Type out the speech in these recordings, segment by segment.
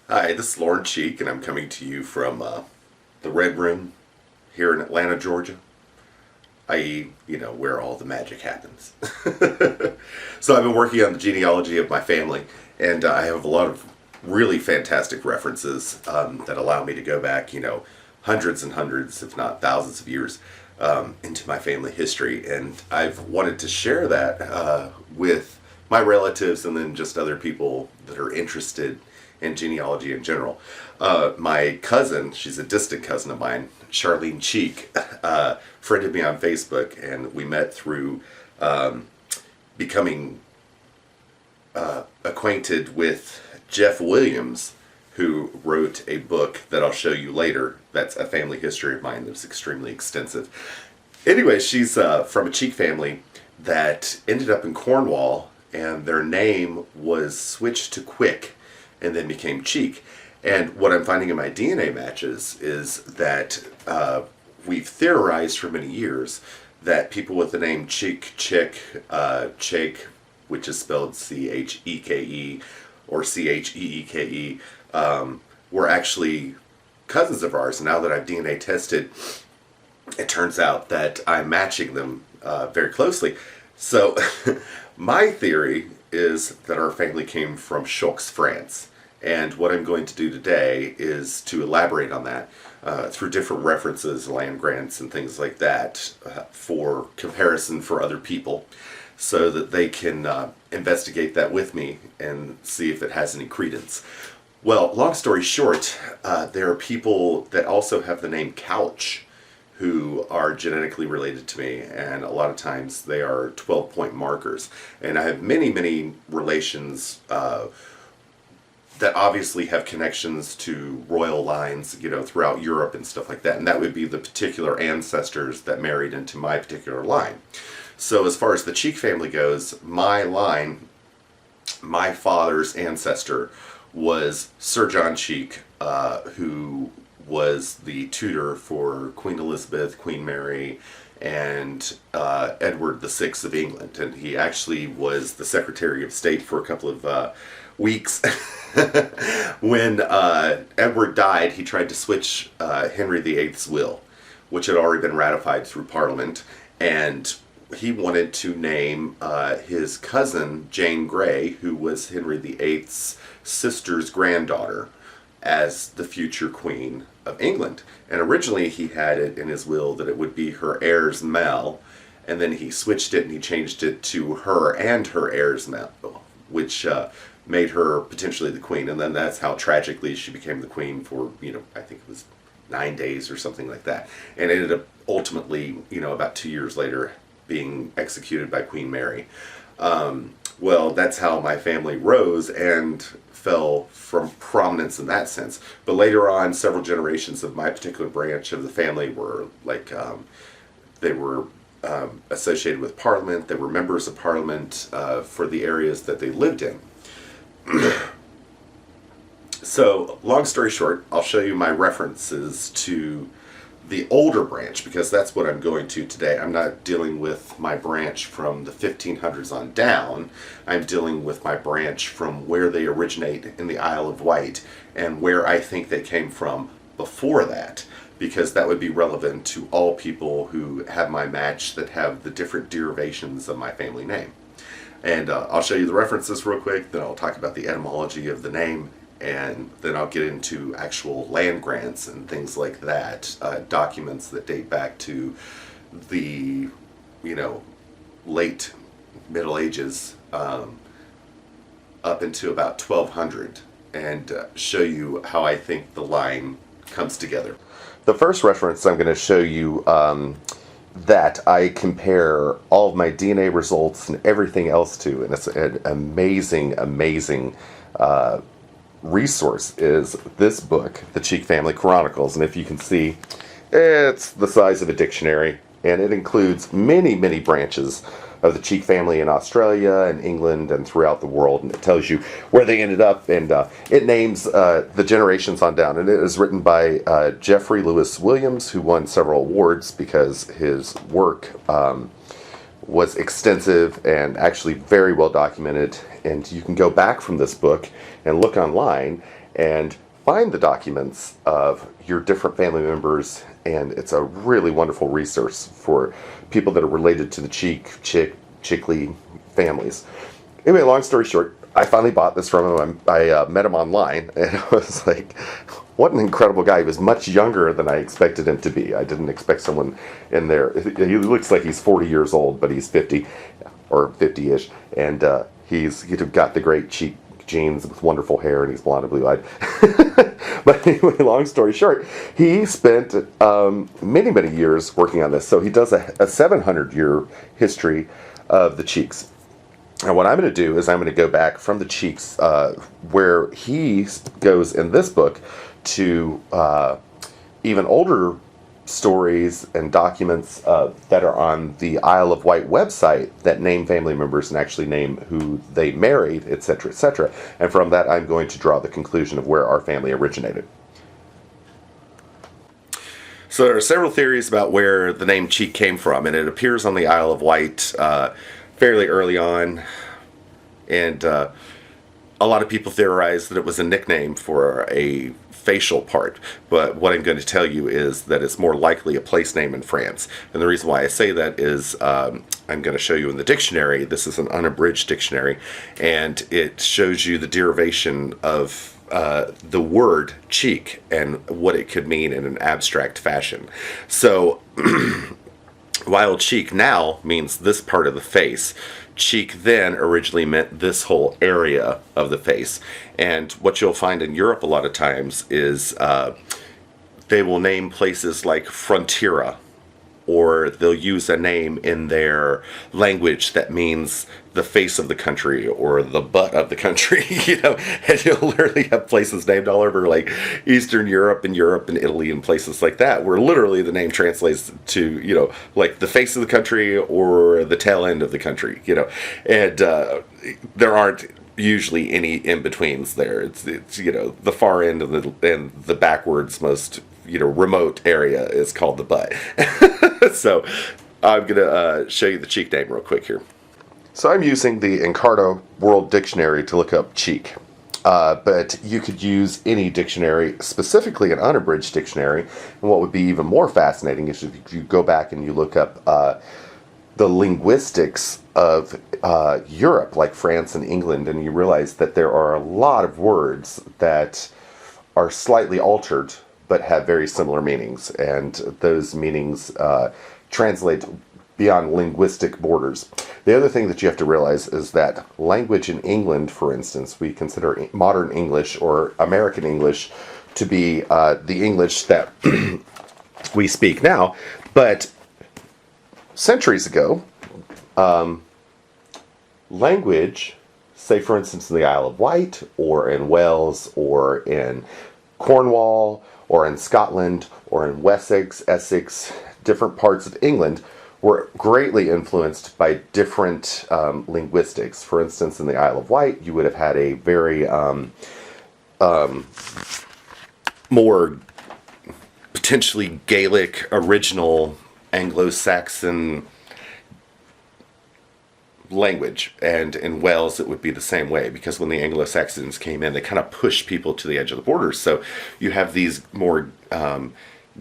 Hi, this is Lauren Cheek, and I'm coming to you from the Red Room here in Atlanta, Georgia, i.e., where all the magic happens. So I've been working on the genealogy of my family, and I have a lot of really fantastic references that allow me to go back, hundreds and hundreds, if not thousands of years into my family history. And I've wanted to share that with my relatives and then just other people that are interested in genealogy in general. My cousin, she's a distant cousin of mine, Charlene Cheek, friended me on Facebook, and we met through becoming acquainted with Jeff Williams, who wrote a book that I'll show you later. That's a family history of mine that's extremely extensive. Anyway, she's from a Cheek family that ended up in Cornwall, and their name was switched to Quick and then became Cheek. And what I'm finding in my DNA matches is that we've theorized for many years that people with the name Cheek, Chick, Chake, which is spelled Cheke or Cheeke, were actually cousins of ours. And now that I've DNA tested, it turns out that I'm matching them very closely. So my theory is that our family came from Choux, France. And what I'm going to do today is to elaborate on that through different references, land grants, and things like that for comparison for other people so that they can investigate that with me and see if it has any credence. Well, long story short, there are people that also have the name Couch who are genetically related to me, and a lot of times they are 12-point markers. And I have many, many relations that obviously have connections to royal lines, throughout Europe and stuff like that. And that would be the particular ancestors that married into my particular line. So as far as the Cheek family goes, my line, my father's ancestor was Sir John Cheek, who was the tutor for Queen Elizabeth, Queen Mary, and Edward VI of England. And he actually was the Secretary of State for a couple of weeks. When Edward died, he tried to switch Henry VIII's will, which had already been ratified through Parliament, and he wanted to name his cousin, Jane Grey, who was Henry VIII's sister's granddaughter, as the future Queen of England. And originally he had it in his will that it would be her heirs male, and then he switched it and he changed it to her and her heirs male, which made her potentially the queen. And then that's how tragically she became the queen for, I think it was 9 days or something like that. And ended up ultimately, about 2 years later, being executed by Queen Mary. Well, that's how my family rose and fell from prominence in that sense. But later on, several generations of my particular branch of the family were like, they were associated with Parliament. They were members of Parliament for the areas that they lived in. So, long story short, I'll show you my references to the older branch, because that's what I'm going to today. I'm not dealing with my branch from the 1500s on down. I'm dealing with my branch from where they originate in the Isle of Wight and where I think they came from before that, because that would be relevant to all people who have my match that have the different derivations of my family name. And I'll show you the references real quick, then I'll talk about the etymology of the name, and then I'll get into actual land grants and things like that, documents that date back to the, late Middle Ages up into about 1200, and show you how I think the line comes together. The first reference I'm going to show you that I compare all of my DNA results and everything else to, and it's an amazing, amazing resource, is this book, The Cheek Family Chronicles. And if you can see, it's the size of a dictionary, and it includes many, many branches of the Cheek family in Australia and England and throughout the world, and it tells you where they ended up, and it names the generations on down. And it is written by Jeffrey Lewis Williams, who won several awards because his work was extensive and actually very well documented. And you can go back from this book and look online and find the documents of your different family members, and it's a really wonderful resource for people that are related to the Chickley families. Anyway, long story short, I finally bought this from him. I met him online, and I was like, what an incredible guy. He was much younger than I expected him to be. I didn't expect someone in there. He looks like he's 40 years old, but he's 50, or 50-ish, and he's got the great cheek genes with wonderful hair, and he's blonde and blue-eyed. But anyway, long story short, he spent many, many years working on this. So he does a 700-year history of the cheeks. And what I'm going to do is I'm going to go back from the cheeks where he goes in this book to even older stories and documents that are on the Isle of Wight website that name family members and actually name who they married, etc., etc. And from that, I'm going to draw the conclusion of where our family originated. So there are several theories about where the name Cheek came from, and it appears on the Isle of Wight fairly early on, and a lot of people theorize that it was a nickname for a facial part, but what I'm going to tell you is that it's more likely a place name in France. And the reason why I say that is I'm going to show you in the dictionary. This is an unabridged dictionary, and it shows you the derivation of the word cheek and what it could mean in an abstract fashion. So while cheek now means this part of the face, cheek then originally meant this whole area of the face. And what you'll find in Europe a lot of times is they will name places like Frontiera, or they'll use a name in their language that means the face of the country or the butt of the country, and you'll literally have places named all over like Eastern Europe and Italy and places like that, where literally the name translates to, like the face of the country or the tail end of the country, and there aren't usually any in-betweens there. It's the far end of the backwards most remote area is called the butt. So I'm gonna show you the cheek name real quick here. So I'm using the Encarta World Dictionary to look up cheek, but you could use any dictionary, specifically an unabridged dictionary. And what would be even more fascinating is if you go back and you look up the linguistics of Europe, like France and England, and you realize that there are a lot of words that are slightly altered but have very similar meanings, and those meanings translate beyond linguistic borders. The other thing that you have to realize is that language in England, for instance, we consider modern English or American English to be the English that we speak now, but centuries ago, language, say for instance in the Isle of Wight, or in Wales, or in Cornwall, or in Scotland, or in Wessex, Essex, different parts of England, were greatly influenced by different linguistics. For instance, in the Isle of Wight, you would have had a very more potentially Gaelic, original Anglo-Saxon language, and in Wales it would be the same way, because when the Anglo-Saxons came in, they kind of pushed people to the edge of the borders. So you have these more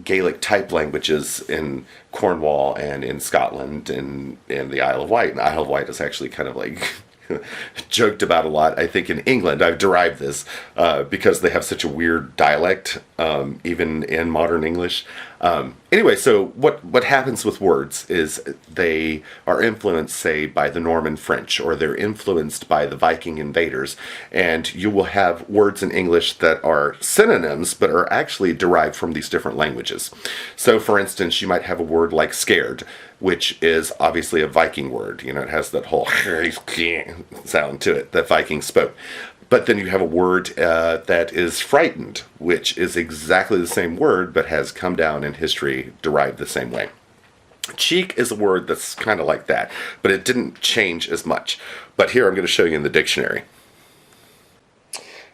Gaelic type languages in Cornwall and in Scotland and in the Isle of Wight. And the Isle of Wight is actually kind of like joked about a lot. I think in England, I've derived this because they have such a weird dialect, even in modern English. Anyway, so what happens with words is they are influenced, say, by the Norman French, or they're influenced by the Viking invaders, and you will have words in English that are synonyms, but are actually derived from these different languages. So, for instance, you might have a word like scared, which is obviously a Viking word. It has that whole sound to it that Vikings spoke. But then you have a word that is frightened, which is exactly the same word, but has come down in history, derived the same way. Cheek is a word that's kind of like that, but it didn't change as much. But here I'm going to show you in the dictionary.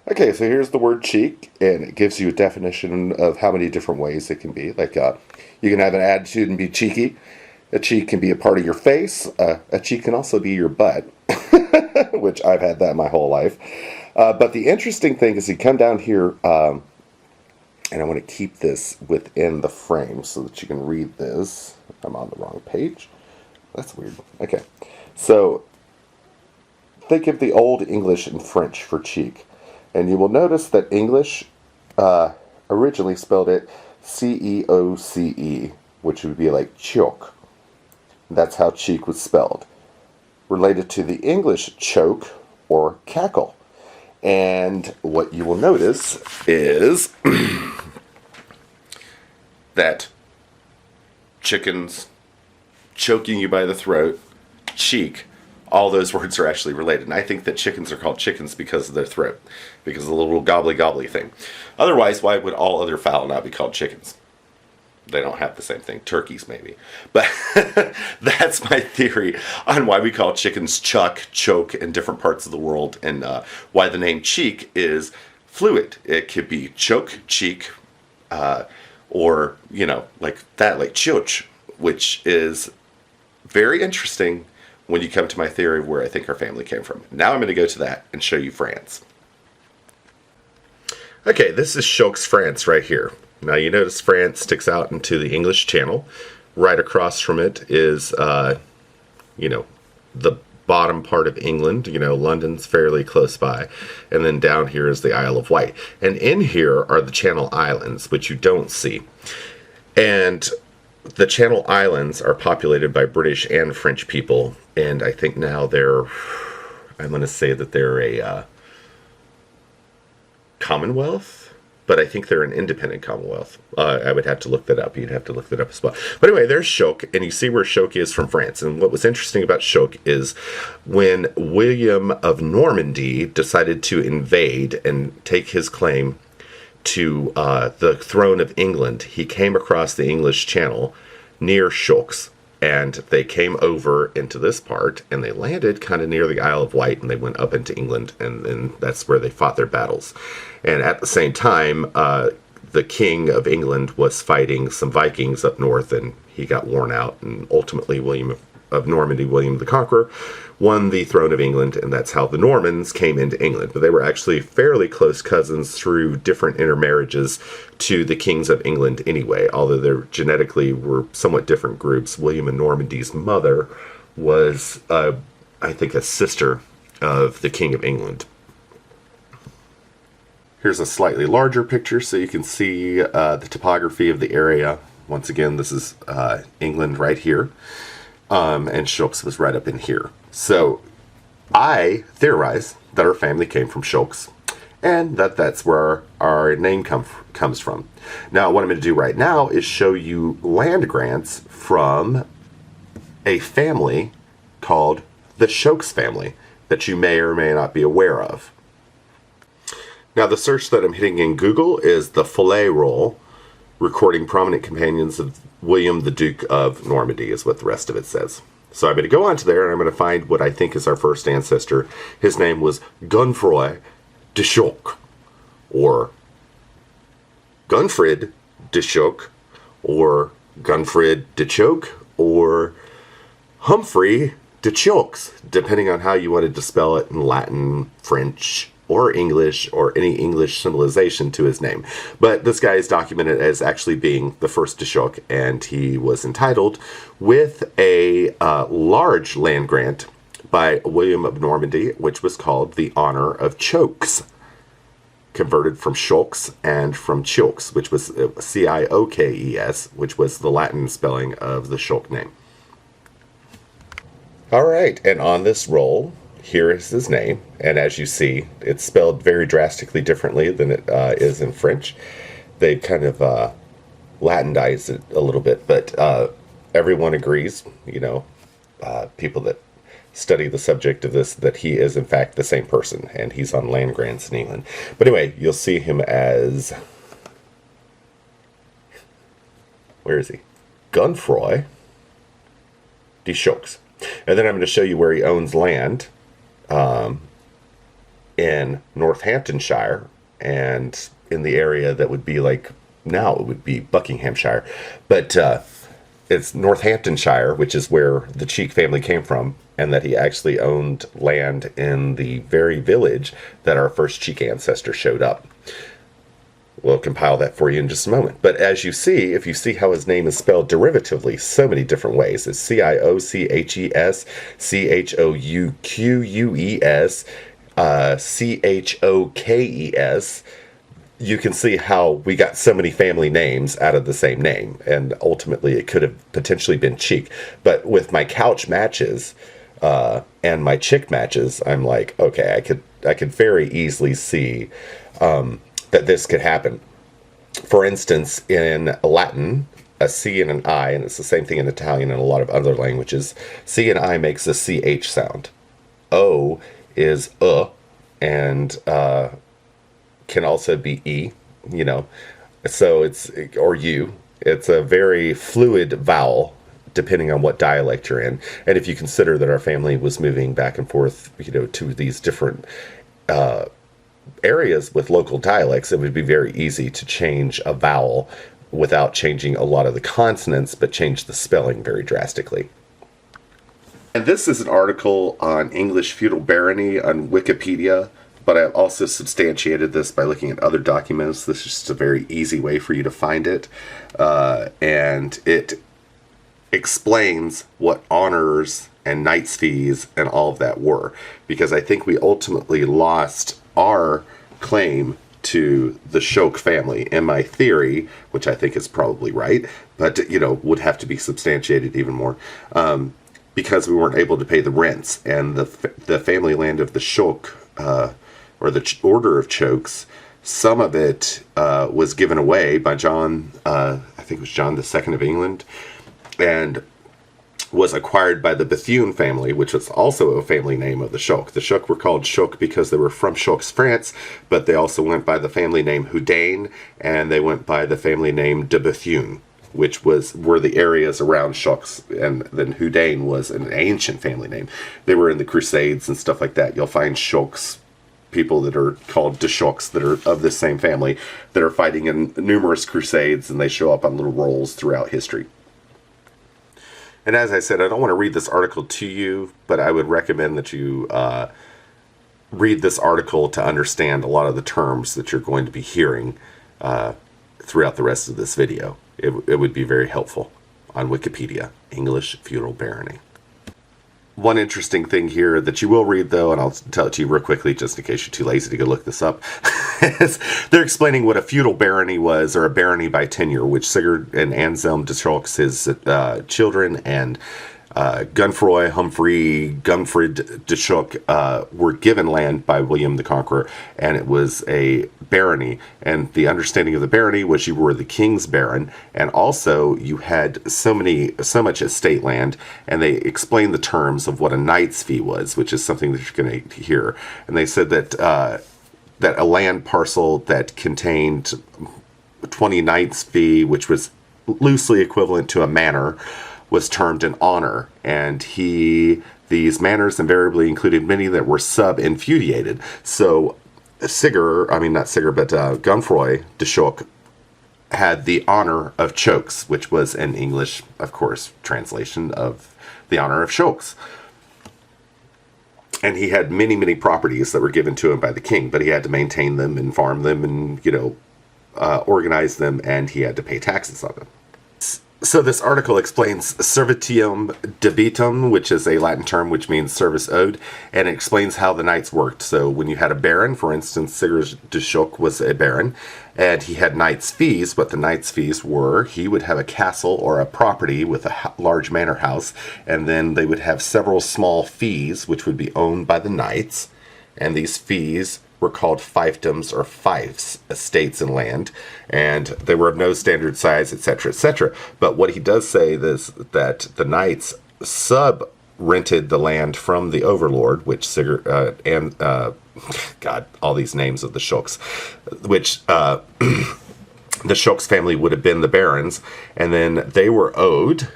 Okay, so here's the word cheek, and it gives you a definition of how many different ways it can be. Like, you can have an attitude and be cheeky. A cheek can be a part of your face. A cheek can also be your butt, which I've had that my whole life. But the interesting thing is you come down here, and I want to keep this within the frame so that you can read this. I'm on the wrong page. That's weird. Okay. So think of the Old English and French for cheek. And you will notice that English originally spelled it Ceoce, which would be like choke. That's how cheek was spelled. Related to the English choke or cackle. And what you will notice is that chickens, choking you by the throat, cheek, all those words are actually related. And I think that chickens are called chickens because of their throat, because of the little gobbly gobbly thing. Otherwise, why would all other fowl not be called chickens? They don't have the same thing. Turkeys, maybe. But that's my theory on why we call chickens chuck, choke in different parts of the world, and why the name cheek is fluid. It could be choke, cheek, or, you know, like that, like choch, which is very interesting when you come to my theory of where I think our family came from. Now I'm going to go to that and show you France. Okay, this is Chocques, France, right here. Now you notice France sticks out into the English Channel. Right across from it is, you know, the bottom part of England. You know, London's fairly close by. And then down here is the Isle of Wight. And in here are the Channel Islands, which you don't see. And the Channel Islands are populated by British and French people. And I think now they're, I'm going to say that they're a Commonwealth. But I think they're an independent Commonwealth. I would have to look that up. You'd have to look that up as well. But anyway, there's Chocques, and you see where Chocques is from France. And what was interesting about Chocques is when William of Normandy decided to invade and take his claim to the throne of England, he came across the English Channel near Chocques. And they came over into this part, and they landed kind of near the Isle of Wight, and they went up into England, and that's where they fought their battles. And at the same time, the King of England was fighting some Vikings up north, and he got worn out, and ultimately William of Normandy, William the Conqueror, won the throne of England, and that's how the Normans came into England. But they were actually fairly close cousins through different intermarriages to the kings of England anyway, although they genetically were somewhat different groups. William of Normandy's mother was, I think, a sister of the King of England. Here's a slightly larger picture so you can see the topography of the area. Once again, this is England right here. And Chocques was right up in here. So I theorize that our family came from Chocques, and that's where our name comes from. Now, what I'm going to do right now is show you land grants from a family called the Chocques family that you may or may not be aware of. Now, the search that I'm hitting in Google is the Follet roll, recording prominent companions of William the Duke of Normandy, is what the rest of it says. So I'm going to go onto there, and I'm going to find what I think is our first ancestor. His name was Gunfroy de Chocques, or Gunfrid de Chocques, or Gunfrid de Choke, or Humphrey de Chocques, depending on how you wanted to spell it in Latin, French, or English, or any English civilization to his name. But this guy is documented as actually being the first de Chocques, and he was entitled with a large land grant by William of Normandy, which was called the Honor of Chokes, converted from Chocques and from Chokes, which was Ciokes, which was the Latin spelling of the Chocques name. All right, and on this roll, here is his name, and as you see, it's spelled very drastically differently than it is in French. They kind of Latinized it a little bit, but everyone agrees, you know, people that study the subject of this, that he is in fact the same person, and he's on land grants in England. But anyway, you'll see him as, where is he? Gunfroy de Chocques. And then I'm going to show you where he owns land in Northampton Shire, and in the area that would be like, now it would be Buckinghamshire. But it's Northamptonshire, which is where the Cheek family came from, and that he actually owned land in the very village that our first Cheek ancestor showed up. We'll compile that for you in just a moment. But as you see, if you see how his name is spelled derivatively, so many different ways. It's Cioches, Chouques, Chokes. You can see how we got so many family names out of the same name, and ultimately it could have potentially been Cheek. But with my couch matches and my chick matches, I'm like, okay, I could very easily see that this could happen. For instance, in Latin, a C and an I, and it's the same thing in Italian and a lot of other languages, C and I makes a CH sound. O is and can also be E, so it's, or U. It's a very fluid vowel depending on what dialect you're in. And if you consider that our family was moving back and forth, to these different areas with local dialects, it would be very easy to change a vowel without changing a lot of the consonants, but change the spelling very drastically. And this is an article on English feudal barony on Wikipedia, but I've also substantiated this by looking at other documents. This is just a very easy way for you to find it. And it explains what honors and knight's fees and all of that were. Because I think we ultimately lost our claim to the Shoke family. And my theory, which I think is probably right, but, would have to be substantiated even more, because we weren't able to pay the rents. And the family land of the Shoke, or the Order of Chokes, some of it was given away by John, I think it was John II of England, and was acquired by the Bethune family, which was also a family name of the Shoke. The Shoke were called Shoke because they were from Chokes, France, but they also went by the family name Houdain, and they went by the family name de Bethune, which were the areas around Chokes, and then Houdain was an ancient family name. They were in the Crusades and stuff like that. You'll find Chokes, people that are called de Chokes, that are of this same family, that are fighting in numerous crusades, and they show up on little rolls throughout history. And as I said, I don't want to read this article to you, but I would recommend that you read this article to understand a lot of the terms that you're going to be hearing throughout the rest of this video. It would be very helpful on Wikipedia, English feudal barony. One interesting thing here that you will read, though, and I'll tell it to you real quickly just in case you're too lazy to go look this up, is they're explaining what a feudal barony was, or a barony by tenure, which Sigurd and Anselm de Chokes, his children, and Gunfroy, Humphrey, Gunfrid de Choke were given land by William the Conqueror, and it was a barony. And the understanding of the barony was you were the king's baron, and also you had so much estate land, and they explained the terms of what a knight's fee was, which is something that you're going to hear. And they said that that a land parcel that contained 20 knight's fee, which was loosely equivalent to a manor, was termed an honor, and these manors invariably included many that were sub-infeudated. So Gunfroy de Choke had the honor of Chokes, which was an English, of course, translation of the honor of Chokes. And he had many, many properties that were given to him by the king, but he had to maintain them and farm them and, organize them, and he had to pay taxes on them. So this article explains servitium debitum, which is a Latin term which means service owed, and it explains how the knights worked. So when you had a baron, for instance, Sigurd de Choke was a baron, and he had knight's fees. What the knight's fees were, he would have a castle or a property with a large manor house, and then they would have several small fees which would be owned by the knights, and these fees were called fiefdoms or fiefs, estates and land, and they were of no standard size, etc., etc. But what he does say is that the knights sub-rented the land from the overlord, which Sigurd God, all these names of the Chokes, which the Chokes family would have been the barons, and then they were owed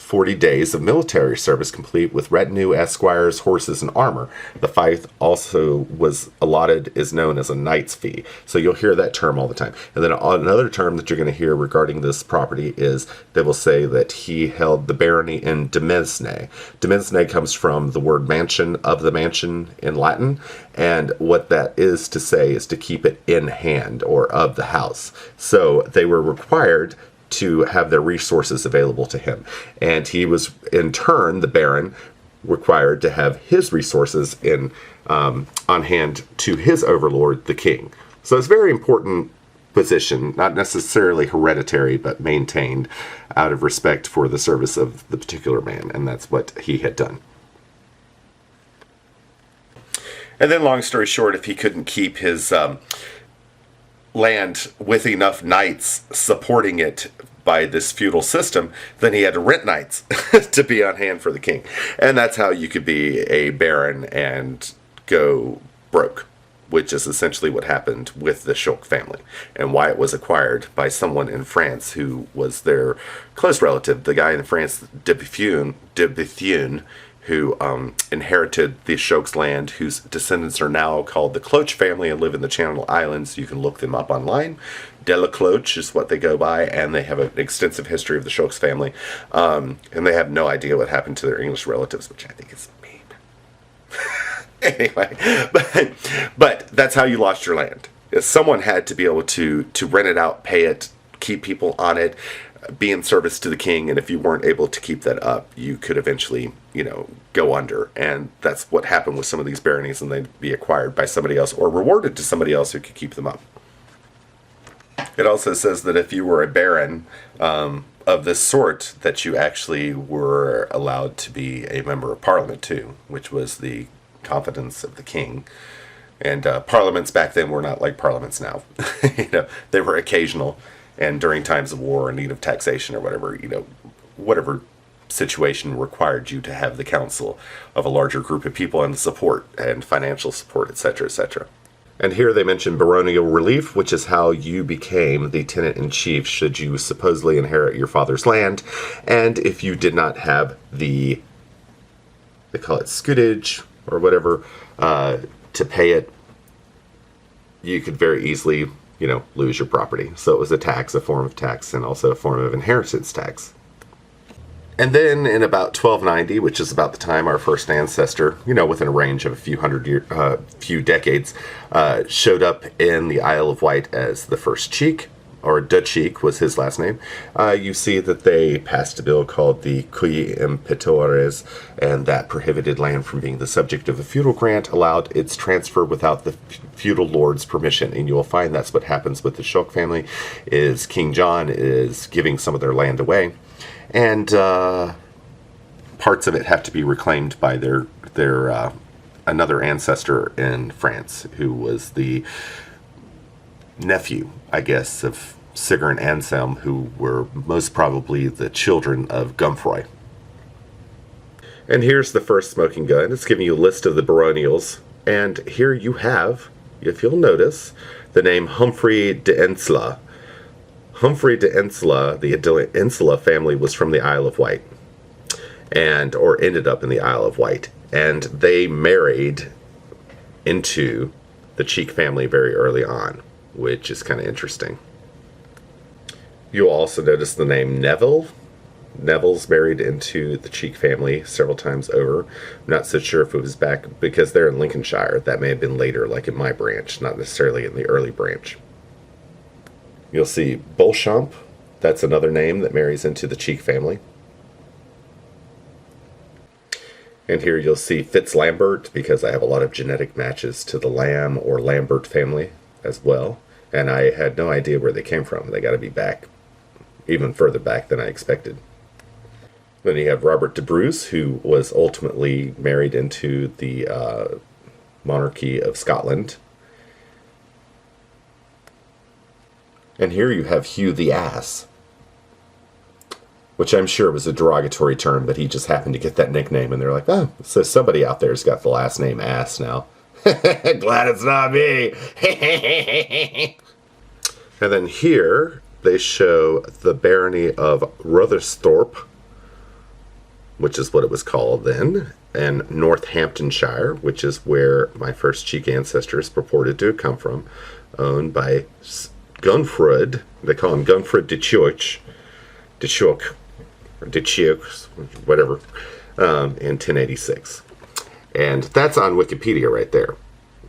40 days of military service complete with retinue, esquires, horses, and armor. The fife also was allotted is known as a knight's fee. So you'll hear that term all the time. And then another term that you're going to hear regarding this property is they will say that he held the barony in demesne. Demesne comes from the word mansion, of the mansion in Latin. And what that is to say is to keep it in hand or of the house. So they were required to have their resources available to him. And he was, in turn, the baron, required to have his resources on hand to his overlord, the king. So it's a very important position, not necessarily hereditary, but maintained out of respect for the service of the particular man. And that's what he had done. And then, long story short, if he couldn't keep his land with enough knights supporting it by this feudal system, then he had to rent knights to be on hand for the king. And that's how you could be a baron and go broke, which is essentially what happened with the Schulk family and why it was acquired by someone in France who was their close relative, the guy in France, de Bethune, who inherited the Schulk's land, whose descendants are now called the Cloche family and live in the Channel Islands. You can look them up online. De la Cloche is what they go by, and they have an extensive history of the Schulk's family. And they have no idea what happened to their English relatives, which I think is mean. Anyway, but that's how you lost your land. Someone had to be able to rent it out, pay it, keep people on it, be in service to the king, and if you weren't able to keep that up, you could eventually, go under. And that's what happened with some of these baronies, and they'd be acquired by somebody else or rewarded to somebody else who could keep them up. It also says that if you were a baron of this sort, that you actually were allowed to be a member of parliament too, which was the confidence of the king. And parliaments back then were not like parliaments now. They were occasional, and during times of war or need of taxation or whatever, whatever situation required you to have the counsel of a larger group of people and support and financial support, etc., etc. And here they mention baronial relief, which is how you became the tenant-in-chief should you supposedly inherit your father's land. And if you did not have they call it scutage or whatever, to pay it, you could very easily, lose your property. So it was a tax, a form of tax, and also a form of inheritance tax. And then in about 1290, which is about the time our first ancestor, within a range of a few decades, showed up in the Isle of Wight as the first Cheek, or de Cheek was his last name. You see that they passed a bill called the Cui Impetores, and that prohibited land from being the subject of a feudal grant, allowed its transfer without the feudal lord's permission. And you will find that's what happens with the Schulk family, is King John is giving some of their land away. And parts of it have to be reclaimed by their another ancestor in France, who was the nephew, I guess, of Sigurd and Anselm, who were most probably the children of Gumfroy. And here's the first smoking gun. It's giving you a list of the baronials. And here you have, if you'll notice, the name Humphrey de Ensla. Humphrey de Ensla, the Ensla family, was from the Isle of Wight, or ended up in the Isle of Wight, and they married into the Cheek family very early on, which is kind of interesting. You'll also notice the name Neville. Neville's married into the Cheek family several times over. I'm not so sure if it was back, because they're in Lincolnshire. That may have been later, like in my branch, not necessarily in the early branch. You'll see Beauchamp, that's another name that marries into the Cheek family. And here you'll see Fitz-Lambert, because I have a lot of genetic matches to the Lamb or Lambert family as well. And I had no idea where they came from. They got to be back, even further back than I expected. Then you have Robert de Bruce, who was ultimately married into the monarchy of Scotland. And here you have Hugh the Ass, which I'm sure was a derogatory term, but he just happened to get that nickname, and they're like, oh, so somebody out there's got the last name Ass now. Glad it's not me. And then here they show the barony of Rotherthorpe, which is what it was called then, and Northamptonshire, which is where my first cheek ancestors purported to have come from, owned by Gunfrid. They call him Gunfrid de Chioch, or de Chioch, whatever, in 1086. And that's on Wikipedia right there.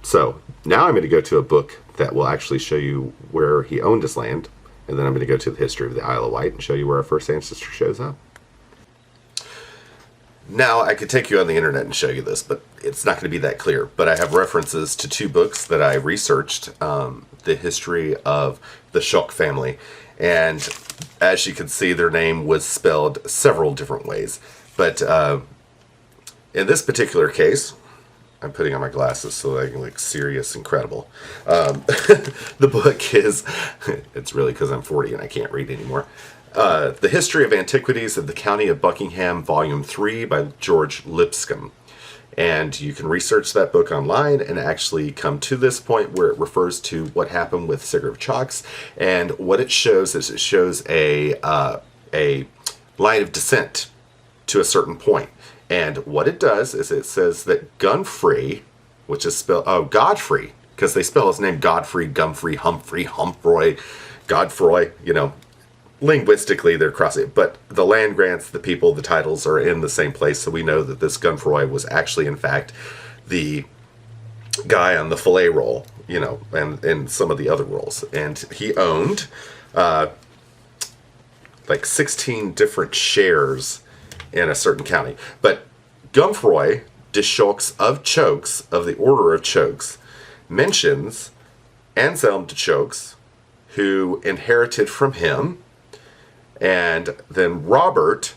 So now I'm going to go to a book that will actually show you where he owned his land, and then I'm going to go to the history of the Isle of Wight and show you where our first ancestor shows up. Now, I could take you on the internet and show you this, but it's not going to be that clear. But I have references to two books that I researched, the history of the Schock family. And as you can see, their name was spelled several different ways. But in this particular case, I'm putting on my glasses so I can look serious and credible. The book is, it's really because I'm 40 and I can't read anymore. The History of Antiquities of the County of Buckingham, Volume 3 by George Lipscomb. And you can research that book online and actually come to this point where it refers to what happened with Sigurd of Chalks. And what it shows is it shows a line of descent to a certain point. And what it does is it says that Gunfrey, which is spelled, Godfrey, because they spell his name Godfrey, Gumfrey, Humphrey, Humfroy, Godfroy, you know, linguistically they're crossing, but the land grants, the people, the titles are in the same place, so we know that this Gunfroy was actually, in fact, the guy on the fillet roll, you know, and some of the other rolls. And he owned like 16 different shares in a certain county. But Gumfroy de Chokes of Chokes, of the Order of Chokes, mentions Anselm de Chokes, who inherited from him, and then Robert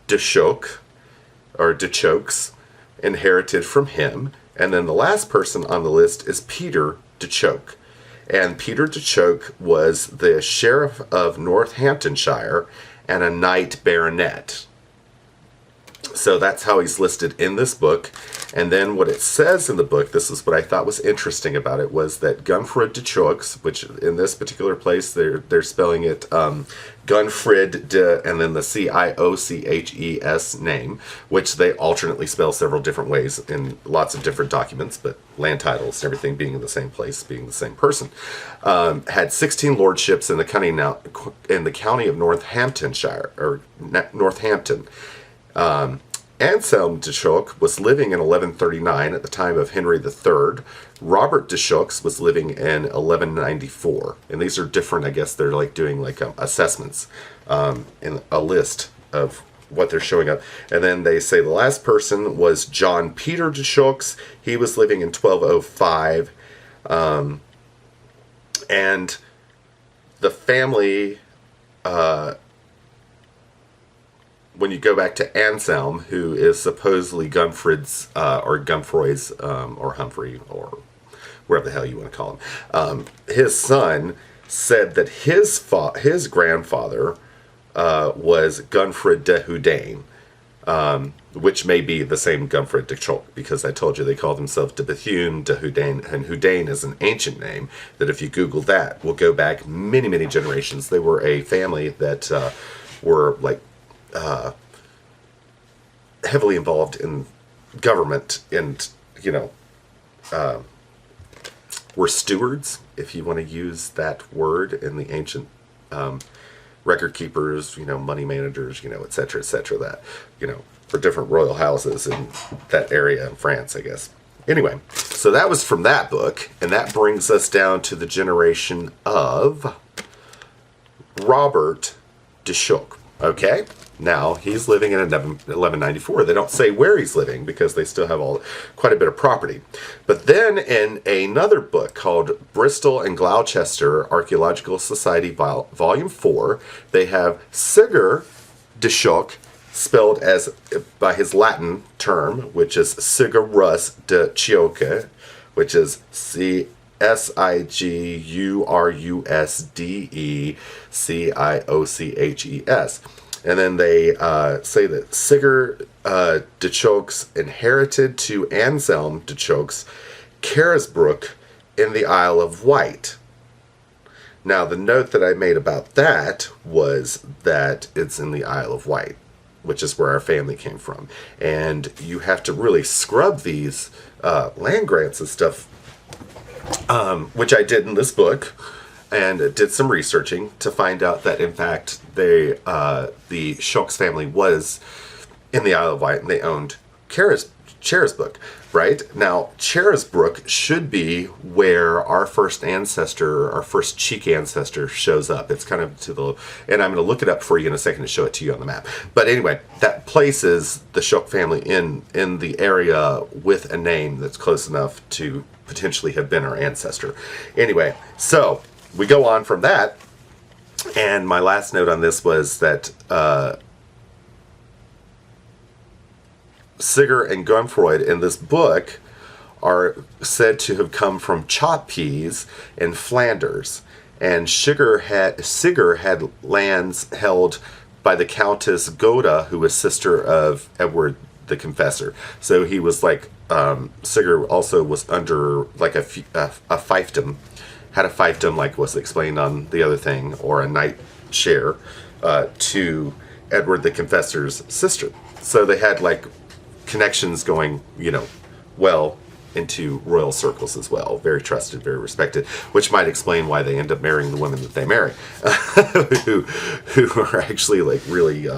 de Choke, or de Chokes, inherited from him, and then the last person on the list is Peter de Choke. And Peter de Choke was the sheriff of Northamptonshire and a knight baronet. So that's how he's listed in this book. And then what it says in the book, this is what I thought was interesting about it, was that Gunfrid de Chokes, which in this particular place, they're spelling it Gunfrid de, and then the Cioches name, which they alternately spell several different ways in lots of different documents, but land titles and everything being in the same place, being the same person, had 16 lordships in the county of Northamptonshire, or Northampton. Anselm de Choke was living in 1139 at the time of Henry III. Robert de Chokes was living in 1194. And these are different, I guess they're like doing like assessments in a list of what they're showing up. And then they say the last person was John Peter de Chokes. He was living in 1205. And the family... when you go back to Anselm, who is supposedly Gunfrid's, or Gumfroy's, or Humphrey, or wherever the hell you want to call him, his son said that his grandfather was Gunfrid de Houdain, which may be the same Gunfrid de Choke, because I told you they called themselves de Bethune, de Houdain, and Houdain is an ancient name that if you Google that will go back many, many generations. They were a family that were like heavily involved in government and, you know, were stewards, if you want to use that word, in the ancient record keepers, you know, money managers, you know, et cetera, that, you know, for different royal houses in that area in France, I guess. Anyway, so that was from that book, and that brings us down to the generation of Robert de Choke. Okay? Now, he's living in 1194. They don't say where he's living because they still have quite a bit of property. But then in another book called Bristol and Gloucester Archaeological Society Volume 4, they have Sigurd de Choke, spelled as by his Latin term, which is Sigurrus de Chioke, which is Sigurusdecioches. And then they say that Sigurd de Chokes inherited to Anselm de Chokes Carisbrooke in the Isle of Wight. Now, the note that I made about that was that it's in the Isle of Wight. which is where our family came from. And you have to really scrub these land grants and stuff, which I did in this book, and did some researching to find out that, in fact, the Shokes family was in the Isle of Wight, and they owned Carisbrooke. Right? Now, Carisbrooke should be where our first ancestor, our first Cheek ancestor, shows up. It's kind of to the... And I'm going to look it up for you in a second to show it to you on the map. But anyway, that places the Shoke family in the area with a name that's close enough to potentially have been our ancestor. Anyway, so we go on from that. And my last note on this was that... Sigurd and Gunfroyd in this book are said to have come from chop peas in Flanders, and Sigurd had lands held by the Countess Goda, who was sister of Edward the Confessor. So he was like, Sigurd also was under like a fiefdom, had a fiefdom like was explained on the other thing, or a knight share to Edward the Confessor's sister. So they had like connections going, well into royal circles as well. Very trusted, very respected, which might explain why they end up marrying the women that they marry, who are actually like really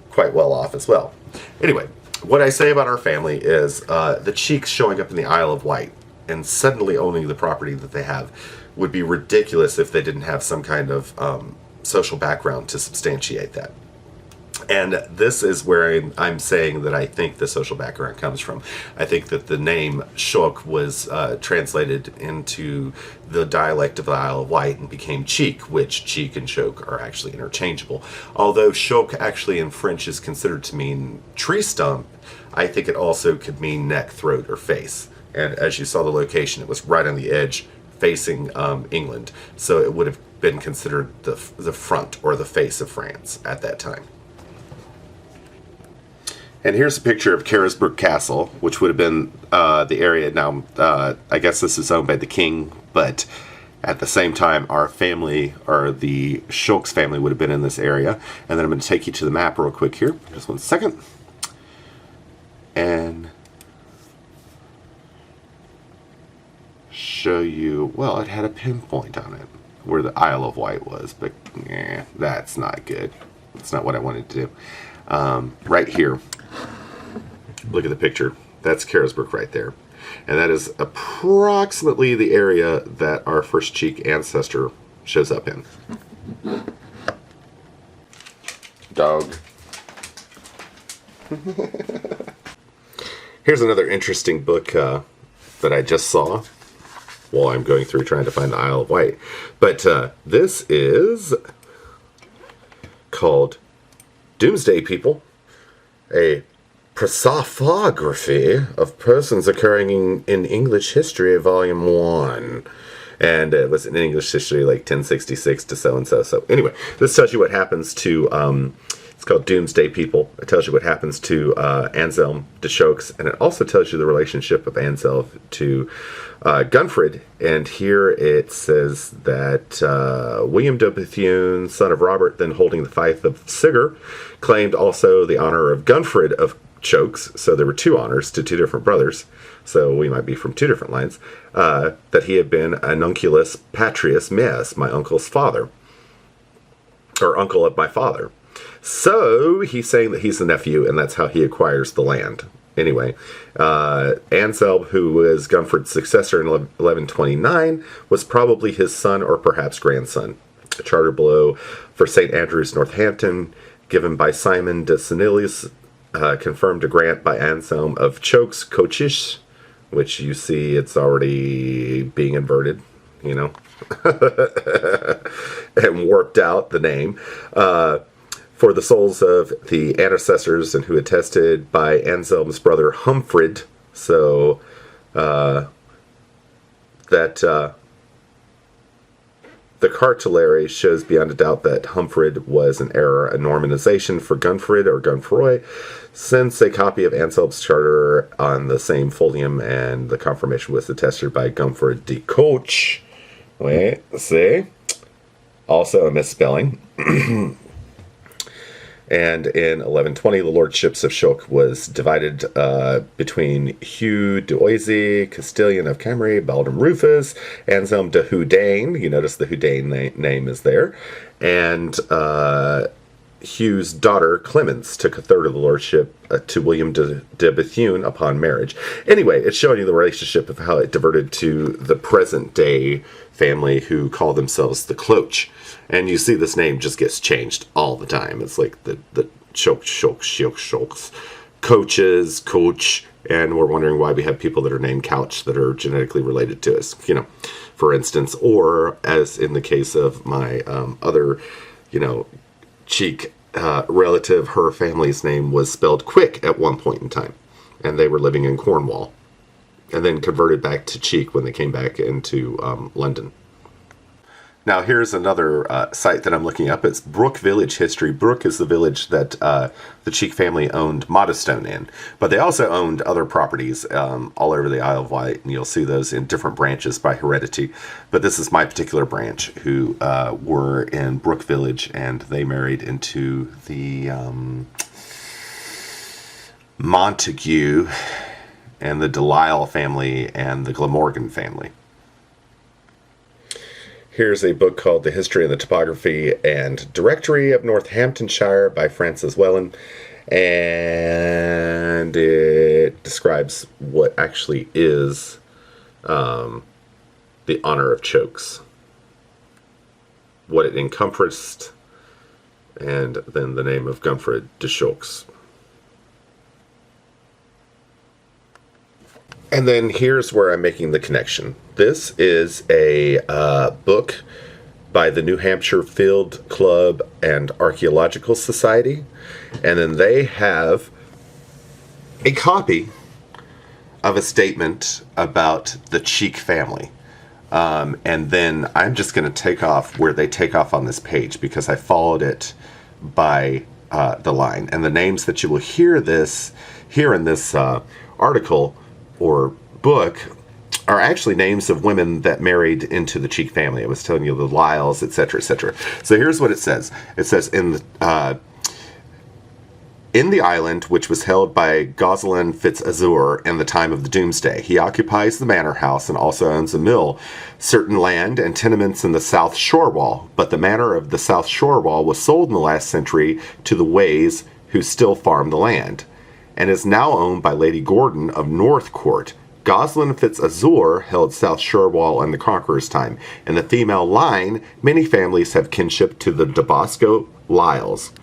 quite well off as well. Anyway, what I say about our family is the Cheeks showing up in the Isle of Wight and suddenly owning the property that they have would be ridiculous if they didn't have some kind of social background to substantiate that. And this is where I'm saying that I think the social background comes from. I think that the name Shoke was translated into the dialect of the Isle of Wight and became Cheek, which Cheek and Shoke are actually interchangeable. Although Shoke actually in French is considered to mean tree stump, I think it also could mean neck, throat, or face. And as you saw the location, it was right on the edge facing England. So it would have been considered the front or the face of France at that time. And here's a picture of Carisbrooke Castle, which would have been the area. Now, I guess this is owned by the king, but at the same time, our family, or the Shokes family, would have been in this area. And then I'm going to take you to the map real quick here. Just 1 second. And show you, well, it had a pinpoint on it where the Isle of Wight was, but that's not good. That's not what I wanted to do. Right here. Look at the picture. That's Carisbrooke right there. And that is approximately the area that our first Cheek ancestor shows up in. Dog. Here's another interesting book that I just saw while I'm going through trying to find the Isle of Wight. But this is called Doomsday People, a Prosopography of Persons Occurring in English History, Volume 1. And it was in English history like 1066 to so-and-so. So anyway, this tells you what happens to, it's called Doomsday People. It tells you what happens to Anselm de Shokes, and it also tells you the relationship of Anselm to Gunfrid. And here it says that William de Bethune, son of Robert, then holding the fief of Sigurd, claimed also the honor of Gunfrid of Chokes. So there were two honors to two different brothers. So we might be from two different lines. That he had been an unculus patrius meus, my uncle's father, or uncle of my father. So he's saying that he's the nephew, and that's how he acquires the land. Anyway, Anselm, who was Gunfrid's successor in 1129, was probably his son or perhaps grandson. A charter below for St. Andrew's, Northampton, given by Simon de Senilius, confirmed a grant by Anselm of Chokes Cochish, which you see it's already being inverted, you know, and warped out the name. For the souls of the ancestors and who attested by Anselm's brother Humfrid. So that the cartulary shows beyond a doubt that Humfrid was an error, a Normanization for Gunfrid or Gunfroy, since a copy of Anselm's charter on the same folium and the confirmation was attested by Gunfrid de Coach. Wait, see? Also a misspelling. And in 1120, the lordships of Shulk was divided between Hugh de Oisy, Castilian of Camry, Baldwin Rufus, Anselm de Houdain. You notice the Houdain name is there. And Hugh's daughter, Clemence, took a third of the lordship to William de Bethune upon marriage. Anyway, it's showing you the relationship of how it diverted to the present-day family who call themselves the Cloch. And you see this name just gets changed all the time. It's like the Shulks, Coaches, Coach, and we're wondering why we have people that are named Couch that are genetically related to us, for instance. Or, as in the case of my other, Cheek relative, her family's name was spelled Quick at one point in time, and they were living in Cornwall, and then converted back to Cheek when they came back into London. Now here's another site that I'm looking up. It's Brook Village History. Brook is the village that the Cheek family owned Modestone in, but they also owned other properties all over the Isle of Wight, and you'll see those in different branches by heredity. But this is my particular branch, who were in Brook Village, and they married into the Montague and the Delisle family and the Glamorgan family. Here's a book called The History and the Topography and Directory of Northampton Shire by Francis Whalen, and it describes what actually is the honor of Chokes, what it encompassed, and then the name of Gunfred de Chokes. And then here's where I'm making the connection. This is a book by the New Hampshire Field Club and Archaeological Society. And then they have a copy of a statement about the Cheek family. And then I'm just going to take off where they take off on this page, because I followed it by the line. And the names that you will hear in this article or book are actually names of women that married into the Cheek family. I was telling you the Lyles, etc., etc. So here's what it says. It says, in the island, which was held by Gosselin Fitz-Azur in the time of the Doomsday, he occupies the manor house and also owns a mill, certain land and tenements in the South Shore Wall. But the manor of the South Shore Wall was sold in the last century to the Ways, who still farm the land, and is now owned by Lady Gordon of North Court. Gosselin Fitz-Azur held South Shore Wall in the Conqueror's time. In the female line, many families have kinship to the de Bosco Lyles.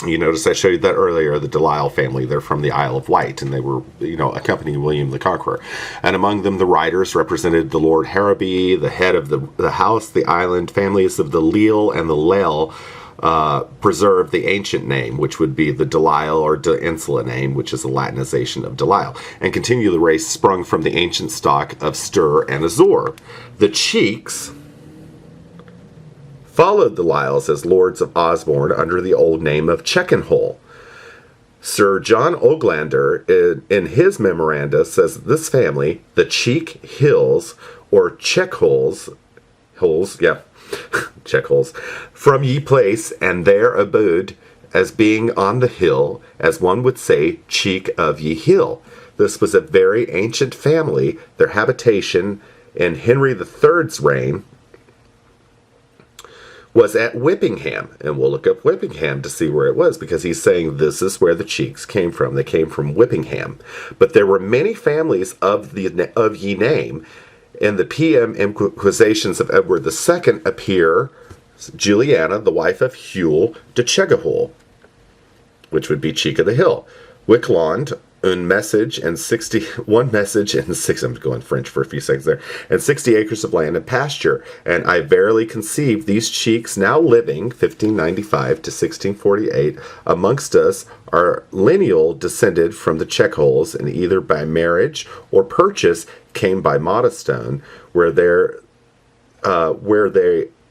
You notice I showed you that earlier, the Delisle family. They're from the Isle of Wight, and they were, accompanying William the Conqueror. And among them, the riders represented the Lord Harrowby, the head of the house, the island. Families of the Leal and the Lale preserve the ancient name, which would be the Delisle or De Insula name, which is a Latinization of Delisle, and continue the race sprung from the ancient stock of Stir and Azor. The Cheeks followed the Lyles as lords of Osborne under the old name of Checkenhole. Sir John Oglander, in his memoranda, says this family, the Cheek Hills, or Checkholes, Checkholes, from ye place, and there abode, as being on the hill, as one would say, Cheek of ye hill. This was a very ancient family. Their habitation in Henry III's reign was at Whippingham, and we'll look up Whippingham to see where it was, because he's saying this is where the Cheeks came from. They came from Whippingham. But there were many families of ye name. In the PM Inquisitions of Edward II appear Juliana, the wife of Hule de Chegahole, which would be Cheek of the Hill. Wickland, un message and 61 message and 6, I'm going French for a few seconds there, and 60 acres of land and pasture. And I verily conceive these Cheeks now living, 1595 to 1648, amongst us are lineal descended from the Checkholes, and either by marriage or purchase came by Modestone, where their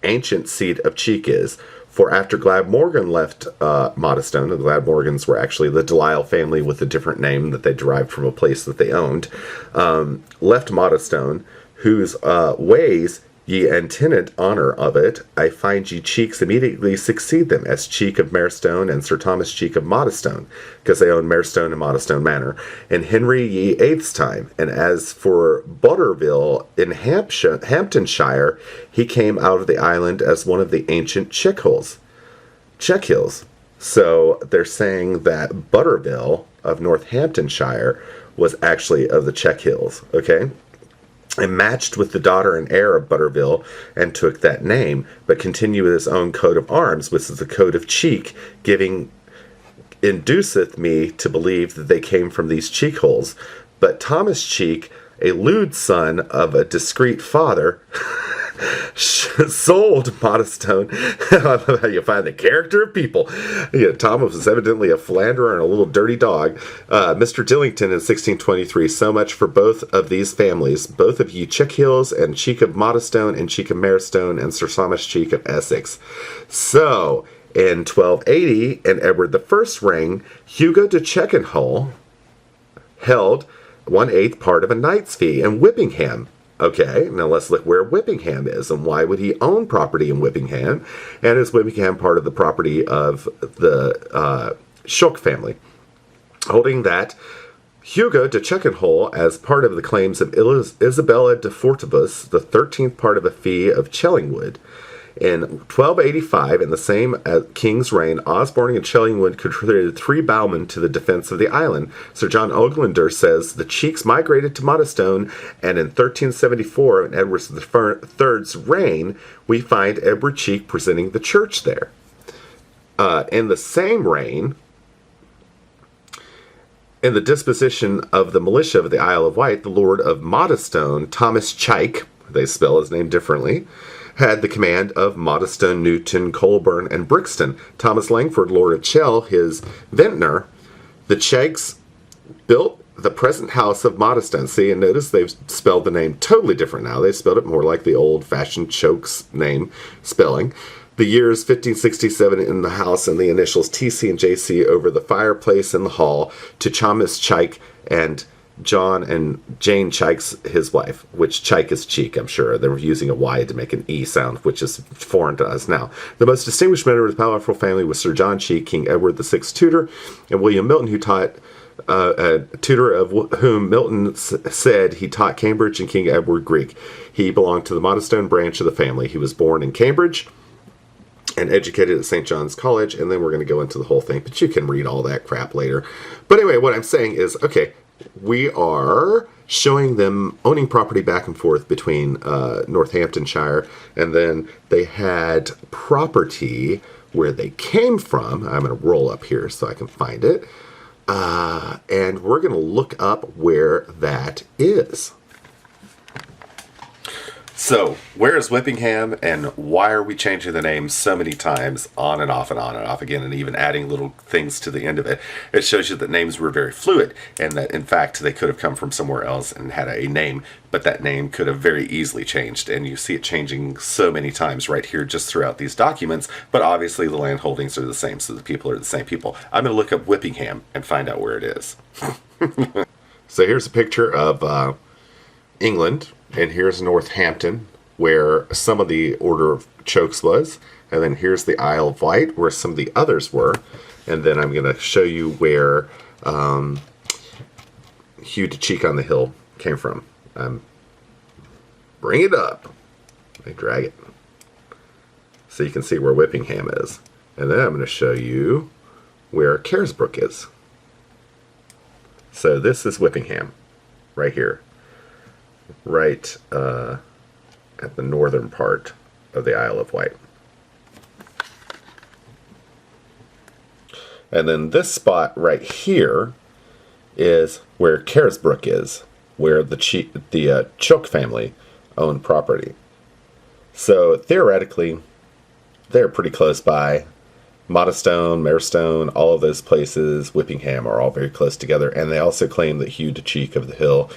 ancient seat of Cheek is. For after Glamorgan left Modestone, the Glamorgans were actually the Delisle family with a different name that they derived from a place that they owned, left Modestone, whose ways Ye and tenant honour of it, I find ye Cheeks immediately succeed them, as Cheek of Marestone and Sir Thomas Cheek of Modestone, because they own Marestone and Modestone Manor, and Henry ye eighth's time. And as for Butterville in Hamptonshire, he came out of the island as one of the ancient Check Hills. So they're saying that Butterville of Northamptonshire was actually of the Check Hills, okay? And matched with the daughter and heir of Butterville, and took that name, but continued with his own coat of arms, which is the coat of Cheek, induceth me to believe that they came from these cheek holes. But Thomas Cheek, a lewd son of a discreet father, sold Modestone. I love how you find the character of people. Yeah, Thomas was evidently a philanderer and a little dirty dog. Mr. Dillington in 1623. So much for both of these families, both of ye Check Hills, and Cheek of Modestone, and Cheek of Marestone, and Sir Thomas Cheek of Essex. So, in 1280, in Edward the First's reign, Hugo de Checkenhull held 1/8 part of a knight's fee in Whippingham. Okay, now let's look where Whippingham is, and why would he own property in Whippingham? And is Whippingham part of the property of the Shook family? Holding that Hugo de Checkenhull, as part of the claims of Isabella de Fortibus, the 13th part of a fee of Chellingwood. In 1285, in the same king's reign, Osborne and Chellingwood contributed 3 bowmen to the defense of the island. Sir John Oglander says the Cheeks migrated to Modestone, and in 1374, in Edward III's reign, we find Edward Cheek presenting the church there. In the same reign, in the disposition of the militia of the Isle of Wight, the Lord of Modestone, Thomas Chike, they spell his name differently, had the command of Modestone, Newton, Colburn, and Brixton. Thomas Langford, Lord of Chell, his vintner. The Chakes built the present house of Modestone. See, and notice they've spelled the name totally different now. They spelled it more like the old-fashioned Chokes name spelling. The years 1567 in the house, and the initials TC and JC over the fireplace in the hall, to Thomas Chike and John and Jane Chike's his wife, which Chike is cheek, I'm sure. They were using a Y to make an E sound, which is foreign to us now. The most distinguished member of the powerful family was Sir John Cheek, King Edward VI's tutor, and William Milton, who taught a tutor of whom Milton said he taught Cambridge and King Edward Greek. He belonged to the Modestone branch of the family. He was born in Cambridge and educated at St. John's College, and then we're going to go into the whole thing, but you can read all that crap later. But anyway, what I'm saying is, okay, we are showing them owning property back and forth between Northamptonshire, and then they had property where they came from. I'm going to roll up here so I can find it. And we're going to look up where that is. So, where is Whippingham, and why are we changing the name so many times, on and off and on and off again, and even adding little things to the end of it? It shows you that names were very fluid, and that, in fact, they could have come from somewhere else and had a name, but that name could have very easily changed, and you see it changing so many times right here just throughout these documents, but obviously the land holdings are the same, so the people are the same people. I'm going to look up Whippingham and find out where it is. So here's a picture of England, and here's Northampton, where some of the Order of Chokes was, and then here's the Isle of Wight, where some of the others were, and then I'm going to show you where Hugh de Cheek on the Hill came from. Bring it up. Let me drag it. So you can see where Whippingham is. And then I'm going to show you where Carisbrooke is. So this is Whippingham, right here. Right at the northern part of the Isle of Wight. And then this spot right here is where Carisbrooke is, where the Chook family owned property. So theoretically, they're pretty close by. Modestone, Marestone, all of those places, Whippingham, are all very close together. And they also claim that Hugh de Cheek of the Hill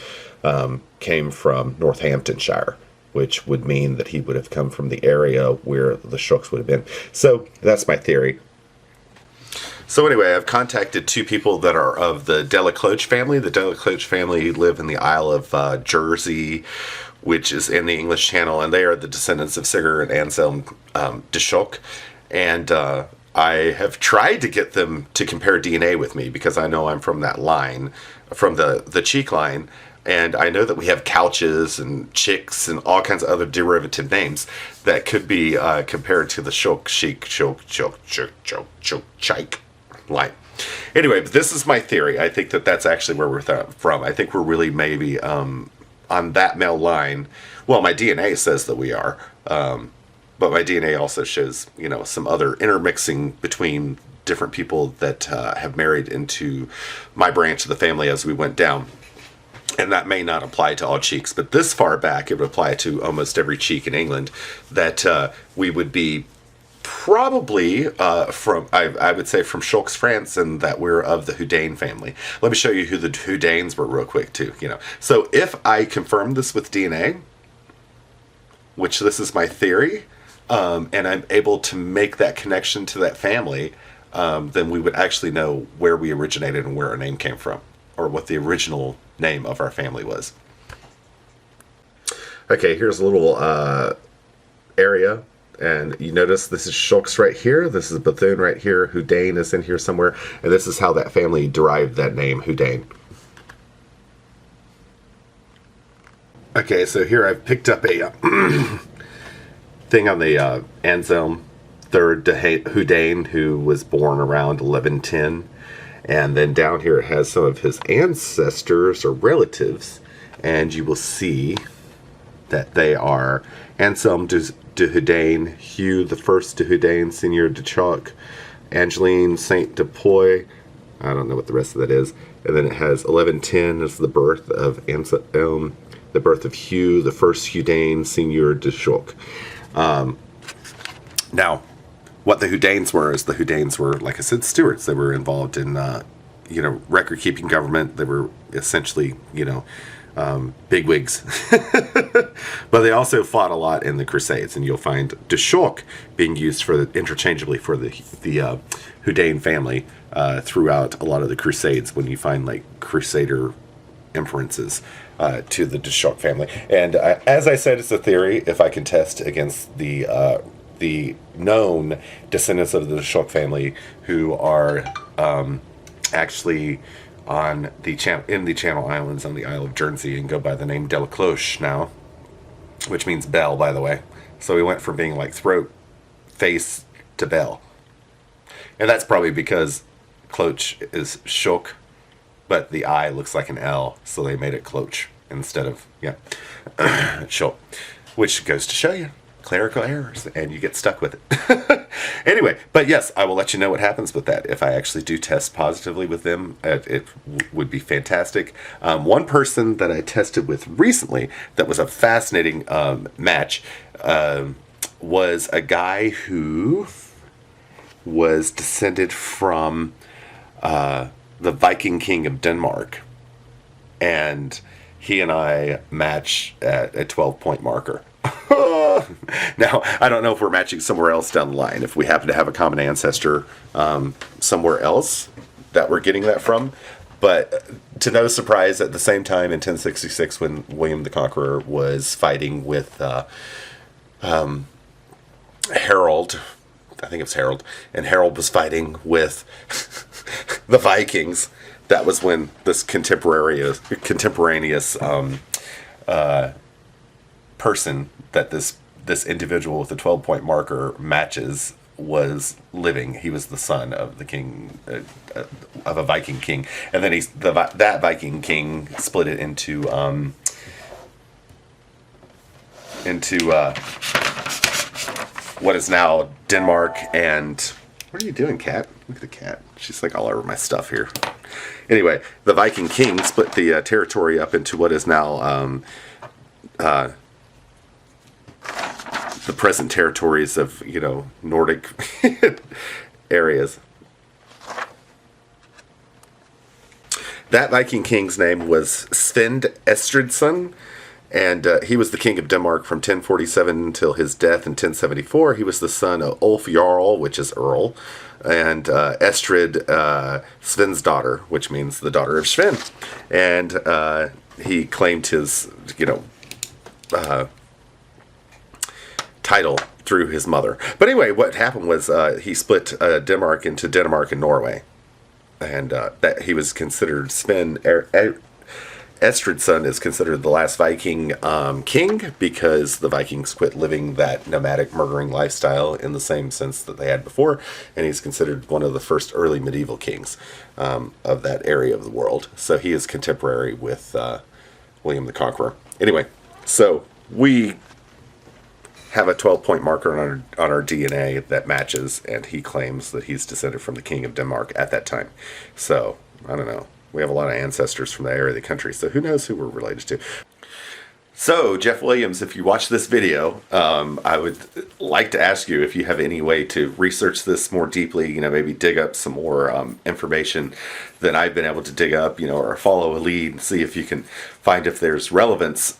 came from Northamptonshire, which would mean that he would have come from the area where the Shooks would have been. So that's my theory. So anyway, I've contacted 2 people that are of the deluxe family. The deluxe family live in the Isle of Jersey, which is in the English Channel, and they are the descendants of Sigurd and Anselm de Shock. And I have tried to get them to compare DNA with me because I know I'm from that line, from the cheek line. And I know that we have couches and chicks and all kinds of other derivative names that could be compared to the Shock, Chic, Shock, Chike line. Anyway, but this is my theory. I think that that's actually where we're from. I think we're really maybe on that male line. Well, my DNA says that we are. But my DNA also shows, some other intermixing between different people that have married into my branch of the family as we went down. And that may not apply to all cheeks, but this far back, it would apply to almost every cheek in England, that we would be probably from, I would say, from Schalks, France, and that we're of the Houdain family. Let me show you who the Houdains were real quick, too. So if I confirm this with DNA, which this is my theory, and I'm able to make that connection to that family, then we would actually know where we originated and where our name came from, or what the original name of our family was. Okay, here's a little area, and you notice this is Schalks right here, this is Bethune right here, Houdain is in here somewhere, and this is how that family derived that name, Houdain. Okay, so here I've picked up a thing on the Anselm III de Houdain, who was born around 1110. And then down here it has some of his ancestors or relatives. And you will see that they are Anselm de Houdain, Hugh the First de Houdain, Seigneur de Choc, Angeline Saint de Poy. I don't know what the rest of that is. And then it has 1110 is the birth of Anselm, the birth of Hugh the First Houdain, Seigneur de Choc. Now, what the Houdains were is the Houdains were, like I said, stewards. They were involved in, record-keeping government. They were essentially, bigwigs. But they also fought a lot in the Crusades, and you'll find de Choc being used interchangeably for the Houdain family throughout a lot of the Crusades when you find, like, Crusader inferences to the de Choc family. And as I said, it's a theory. If I can test against the known descendants of the de Choc family who are actually on in the Channel Islands on the Isle of Guernsey and go by the name de la Cloche now, which means bell, by the way. So we went from being like throat, face to bell. And that's probably because cloche is Choc, but the I looks like an L, so they made it cloche instead of, Choc, which goes to show you clerical errors, and you get stuck with it. Anyway, but yes, I will let you know what happens with that. If I actually do test positively with them, it would be fantastic. One person that I tested with recently that was a fascinating match was a guy who was descended from the Viking king of Denmark, and he and I match at a 12-point marker. Now, I don't know if we're matching somewhere else down the line, if we happen to have a common ancestor somewhere else that we're getting that from. But to no surprise, at the same time in 1066, when William the Conqueror was fighting with Harold, I think it was Harold, and Harold was fighting with the Vikings, that was when this contemporaneous person that this individual with the 12-point marker matches was living. He was the son of the king, of a Viking king, and then that Viking king split it into what is now Denmark. And what are you doing, cat? Look at the cat. She's like all over my stuff here. Anyway, the Viking king split the territory up into what is now the present territories of, Nordic areas. That Viking king's name was Svend Estridsson, and he was the king of Denmark from 1047 until his death in 1074. He was the son of Ulf Jarl, which is Earl, and Estrid, Sven's daughter, which means the daughter of Sven. And he claimed his, title through his mother. But anyway, what happened was he split Denmark into Denmark and Norway, and that he was considered Estridson is considered the last Viking king, because the Vikings quit living that nomadic murdering lifestyle in the same sense that they had before, and he's considered one of the first early medieval kings of that area of the world. So he is contemporary with William the Conqueror. Anyway, so we have a 12-point marker on our DNA that matches, and he claims that he's descended from the king of Denmark at that time. So, I don't know. We have a lot of ancestors from that area of the country, so who knows who we're related to. So, Jeff Williams, if you watch this video, I would like to ask you if you have any way to research this more deeply, you know, maybe dig up some more information than I've been able to dig up, you know, or follow a lead and see if you can find if there's relevance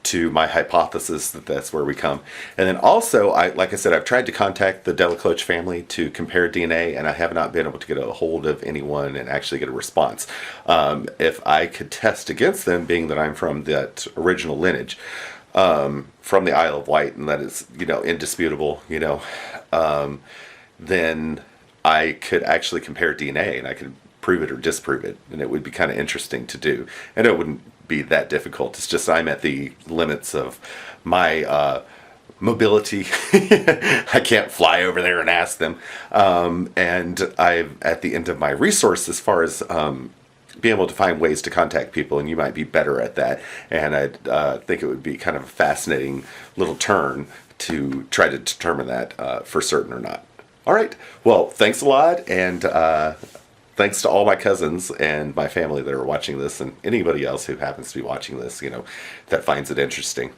to my hypothesis that that's where we come. And then also, like I said, I've tried to contact the deluxe family to compare DNA, and I have not been able to get a hold of anyone and actually get a response. If I could test against them, being that I'm from that original lineage, from the Isle of Wight, and that is, you know, indisputable, you know, then I could actually compare DNA, and I could prove it or disprove it, and it would be kind of interesting to do. And it wouldn't be that difficult. It's just I'm at the limits of my mobility. I can't fly over there and ask them. And I'm at the end of my resource as far as being able to find ways to contact people, and you might be better at that. And I think it would be kind of a fascinating little turn to try to determine that for certain or not. All right. Well, thanks a lot, and thanks to all my cousins and my family that are watching this, and anybody else who happens to be watching this, you know, that finds it interesting.